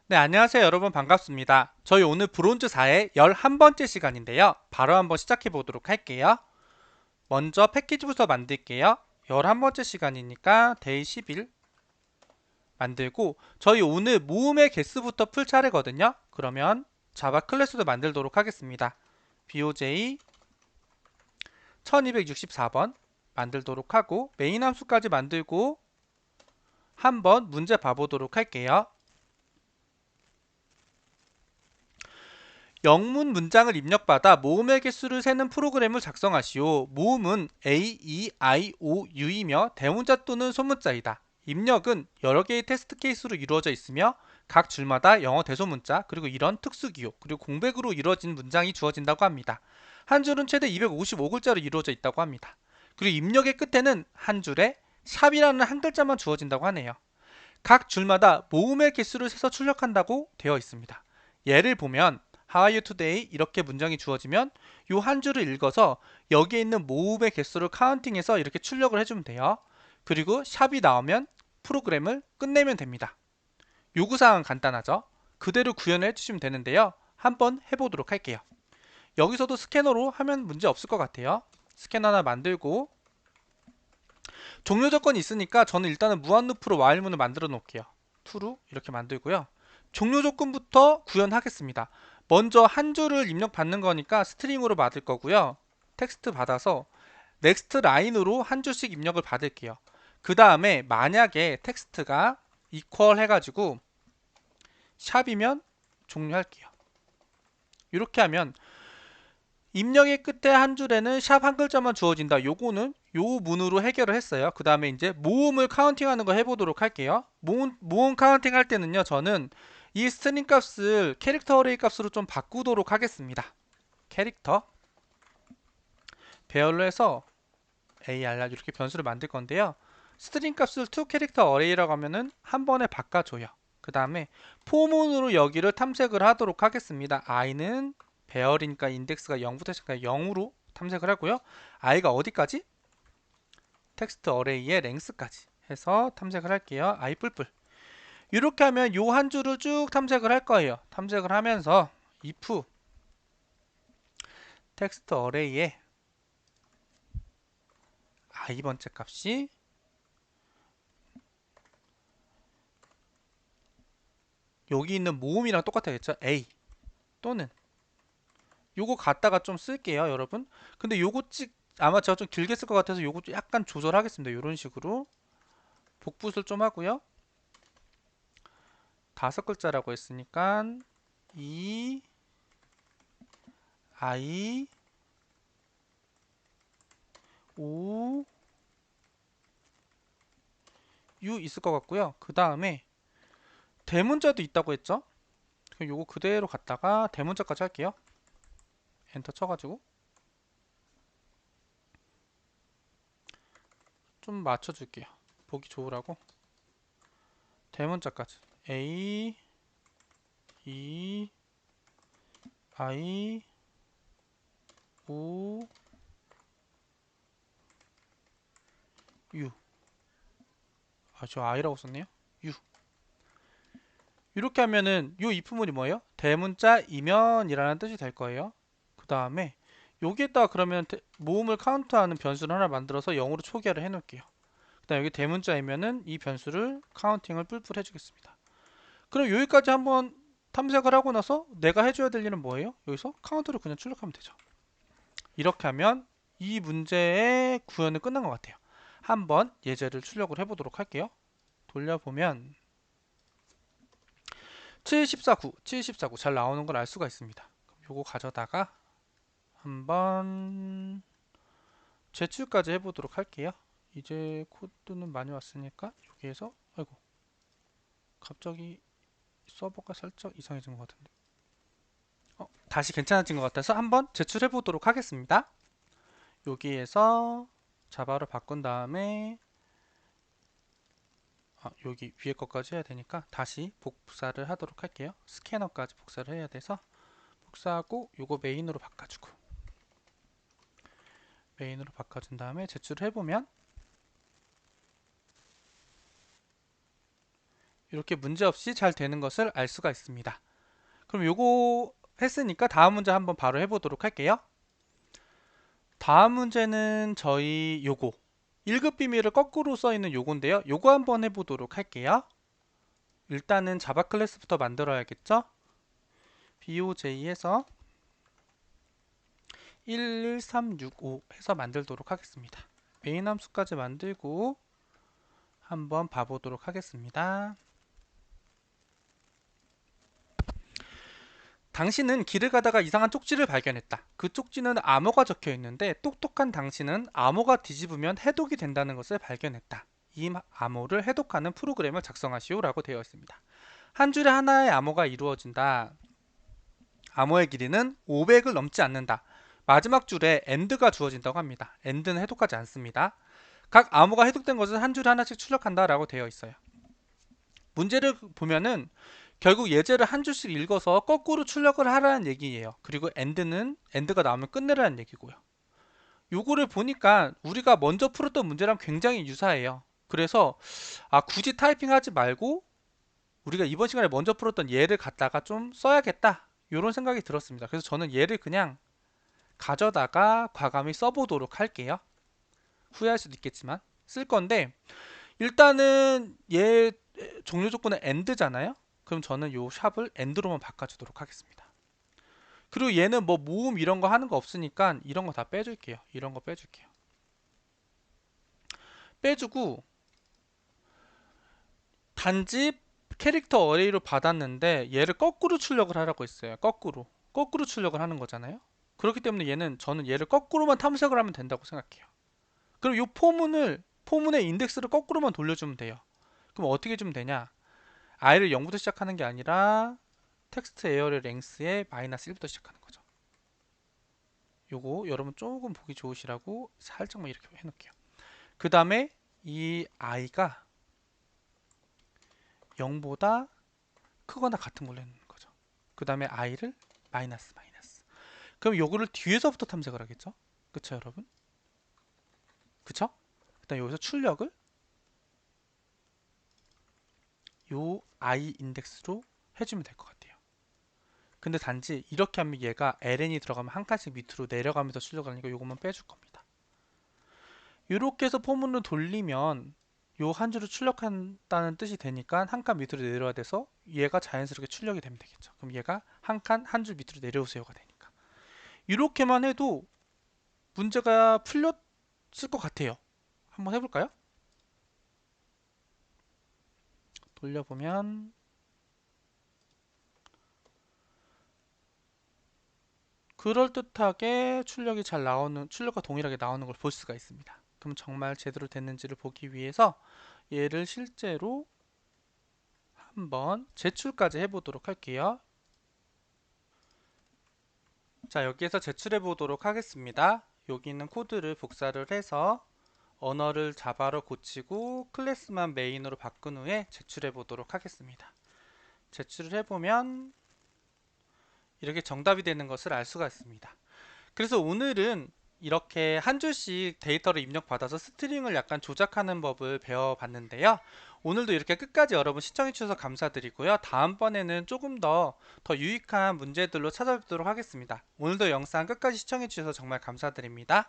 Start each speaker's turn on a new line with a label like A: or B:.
A: 네, 안녕하세요. 여러분 반갑습니다. 저희 오늘 브론즈 4의 11번째 시간인데요. 바로 한번 시작해 보도록 할게요. 먼저 패키지부터 만들게요. 11번째 시간이니까 데이 10일 만들고 저희 오늘 모음의 개수부터 풀 차례거든요. 그러면 자바 클래스도 만들도록 하겠습니다. BOJ 1264번 만들도록 하고 메인 함수까지 만들고 한번 문제 봐보도록 할게요. 영문 문장을 입력받아 모음의 개수를 세는 프로그램을 작성하시오. 모음은 A, E, I, O, U이며 대문자 또는 소문자이다. 입력은 여러 개의 테스트 케이스로 이루어져 있으며 각 줄마다 영어 대소문자, 그리고 이런 특수기호, 그리고 공백으로 이루어진 문장이 주어진다고 합니다. 한 줄은 최대 255글자로 이루어져 있다고 합니다. 그리고 입력의 끝에는 한 줄에 샵이라는 한 글자만 주어진다고 하네요. 각 줄마다 모음의 개수를 세서 출력한다고 되어 있습니다. 예를 보면 How are you today? 이렇게 문장이 주어지면 요 한 줄을 읽어서 여기에 있는 모음의 개수를 카운팅해서 이렇게 출력을 해주면 돼요. 그리고 샵이 나오면 프로그램을 끝내면 됩니다. 요구사항은 간단하죠. 그대로 구현을 해주시면 되는데요. 한번 해보도록 할게요. 여기서도 스캐너로 하면 문제 없을 것 같아요. 스캐너 하나 만들고 종료 조건이 있으니까 저는 일단은 무한루프로 while문을 만들어 놓을게요. true 이렇게 만들고요. 종료 조건부터 구현하겠습니다. 먼저 한 줄을 입력 받는 거니까 스트링으로 받을 거고요. 텍스트 받아서 넥스트 라인으로 한 줄씩 입력을 받을게요. 그 다음에 만약에 텍스트가 equal 해가지고 샵이면 종료할게요. 이렇게 하면 입력의 끝에 한 줄에는 샵 한 글자만 주어진다. 요거는 요 문으로 해결을 했어요. 그 다음에 이제 모음을 카운팅하는 거 해보도록 할게요. 모음 카운팅 할 때는요, 저는 이 스트링 값을 캐릭터 어레이 값으로 좀 바꾸도록 하겠습니다. 캐릭터 배열로 해서 ARR 이렇게 변수를 만들 건데요. 스트링 값을 to 캐릭터 어레이라고 하면은 한 번에 바꿔줘요. 그 다음에 포문으로 여기를 탐색을 하도록 하겠습니다. i는 배열이니까 인덱스가 0부터 시작해 0으로 탐색을 하고요. i가 어디까지? 텍스트 어레이의 랭스까지 해서 탐색을 할게요. i 뿔뿔. 이렇게 하면 요 한 줄을 쭉 탐색을 할 거예요. 탐색을 하면서 if 텍스트 어레이의 i번째 값이 여기 있는 모음이랑 똑같아야겠죠? a 또는 요거 갖다가 좀 쓸게요, 여러분. 근데 요거 아마 제가 좀 길게 쓸 것 같아서 요거 좀 약간 조절하겠습니다. 요런 식으로 복붙을 좀 하고요. 5글자라고 했으니까 이 I O U 있을 것 같고요. 그 다음에 대문자도 있다고 했죠? 그럼 요거 그대로 갖다가 대문자까지 할게요. 엔터 쳐가지고 좀 맞춰줄게요. 보기 좋으라고. 대문자까지 A E I O U. 저 I라고 썼네요. U. 이렇게 하면은 요 if문이 뭐예요? 대문자이면이라는 뜻이 될 거예요. 그 다음에 여기에다가 그러면 모음을 카운트하는 변수를 하나 만들어서 0으로 초기화를 해놓을게요. 그 다음에 여기 대문자이면은 이 변수를 카운팅을 뿔뿔 해주겠습니다. 그럼 여기까지 한번 탐색을 하고 나서 내가 해줘야 될 일은 뭐예요? 여기서 카운트를 그냥 출력하면 되죠. 이렇게 하면 이 문제의 구현은 끝난 것 같아요. 한번 예제를 출력을 해보도록 할게요. 돌려보면 714, 9, 714, 9 잘 나오는 걸 알 수가 있습니다. 요거 가져다가 한번 제출까지 해보도록 할게요. 이제 코드는 많이 왔으니까 여기에서 아이고 갑자기 서버가 살짝 이상해진 것 같은데 다시 괜찮아진 것 같아서 한번 제출해 보도록 하겠습니다. 여기에서 자바로 바꾼 다음에 여기 위에 것까지 해야 되니까 다시 복사를 하도록 할게요. 스캐너까지 복사를 해야 돼서 복사하고 요거 메인으로 바꿔준 다음에 제출을 해보면 이렇게 문제없이 잘 되는 것을 알 수가 있습니다. 그럼 요거 했으니까 다음 문제 한번 바로 해보도록 할게요. 다음 문제는 저희 요거 1급 비밀을 거꾸로 써있는 요건데요. 요거 한번 해보도록 할게요. 일단은 자바 클래스부터 만들어야겠죠? BOJ 해서 11365 해서 만들도록 하겠습니다. 메인 함수까지 만들고 한번 봐보도록 하겠습니다. 당신은 길을 가다가 이상한 쪽지를 발견했다. 그 쪽지는 암호가 적혀 있는데 똑똑한 당신은 암호가 뒤집으면 해독이 된다는 것을 발견했다. 이 암호를 해독하는 프로그램을 작성하시오 라고 되어 있습니다. 한 줄에 하나의 암호가 이루어진다. 암호의 길이는 500을 넘지 않는다. 마지막 줄에 AND가 주어진다고 합니다. AND는 해독하지 않습니다. 각 암호가 해독된 것은 한 줄에 하나씩 출력한다 라고 되어 있어요. 문제를 보면은 결국 예제를 한 줄씩 읽어서 거꾸로 출력을 하라는 얘기예요. 그리고 AND가 나오면 끝내라는 얘기고요. 요거를 보니까 우리가 먼저 풀었던 문제랑 굉장히 유사해요. 그래서 굳이 타이핑하지 말고 우리가 이번 시간에 먼저 풀었던 얘를 갖다가 좀 써야겠다 이런 생각이 들었습니다. 그래서 저는 얘를 그냥 가져다가 과감히 써보도록 할게요. 후회할 수도 있겠지만 쓸 건데 일단은 얘 종료 조건은 AND잖아요. 그럼 저는 요 샵을 AND로만 바꿔주도록 하겠습니다. 그리고 얘는 뭐 모음 이런 거 하는 거 없으니까 이런 거 다 빼줄게요. 이런 거 빼줄게요. 빼주고 단지 캐릭터 어레이로 받았는데 얘를 거꾸로 출력을 하라고 했어요. 거꾸로 출력을 하는 거잖아요. 그렇기 때문에 저는 얘를 거꾸로만 탐색을 하면 된다고 생각해요. 그럼 이 포문의 인덱스를 거꾸로만 돌려주면 돼요. 그럼 어떻게 주면 되냐? i를 0부터 시작하는 게 아니라 텍스트 에어의 랭스에 마이너스 1부터 시작하는 거죠. 요거 여러분 조금 보기 좋으시라고 살짝만 이렇게 해놓을게요. 그 다음에 이 i가 0보다 크거나 같은 걸로 해놓는 거죠. 그 다음에 i를 마이너스. 그럼 요거를 뒤에서부터 탐색을 하겠죠? 그쵸 여러분? 그쵸? 일단 여기서 출력을 요 i 인덱스로 해주면 될 것 같아요. 근데 단지 이렇게 하면 얘가 ln이 들어가면 한 칸씩 밑으로 내려가면서 출력을 하니까 요것만 빼줄 겁니다. 이렇게 해서 포문을 돌리면 요 한 줄을 출력한다는 뜻이 되니까 한 칸 밑으로 내려야 돼서 얘가 자연스럽게 출력이 되면 되겠죠. 그럼 얘가 한 줄 밑으로 내려오세요가 되니까 이렇게만 해도 문제가 풀렸을 것 같아요. 한번 해볼까요? 돌려보면 그럴듯하게 출력과 동일하게 나오는 걸 볼 수가 있습니다. 그럼 정말 제대로 됐는지를 보기 위해서 얘를 실제로 한번 제출까지 해보도록 할게요. 자, 여기에서 제출해 보도록 하겠습니다. 여기 있는 코드를 복사를 해서 언어를 자바로 고치고 클래스만 메인으로 바꾼 후에 제출해 보도록 하겠습니다. 제출을 해보면 이렇게 정답이 되는 것을 알 수가 있습니다. 그래서 오늘은 이렇게 한 줄씩 데이터를 입력받아서 스트링을 약간 조작하는 법을 배워봤는데요. 오늘도 이렇게 끝까지 여러분 시청해주셔서 감사드리고요. 다음번에는 조금 더 유익한 문제들로 찾아뵙도록 하겠습니다. 오늘도 영상 끝까지 시청해주셔서 정말 감사드립니다.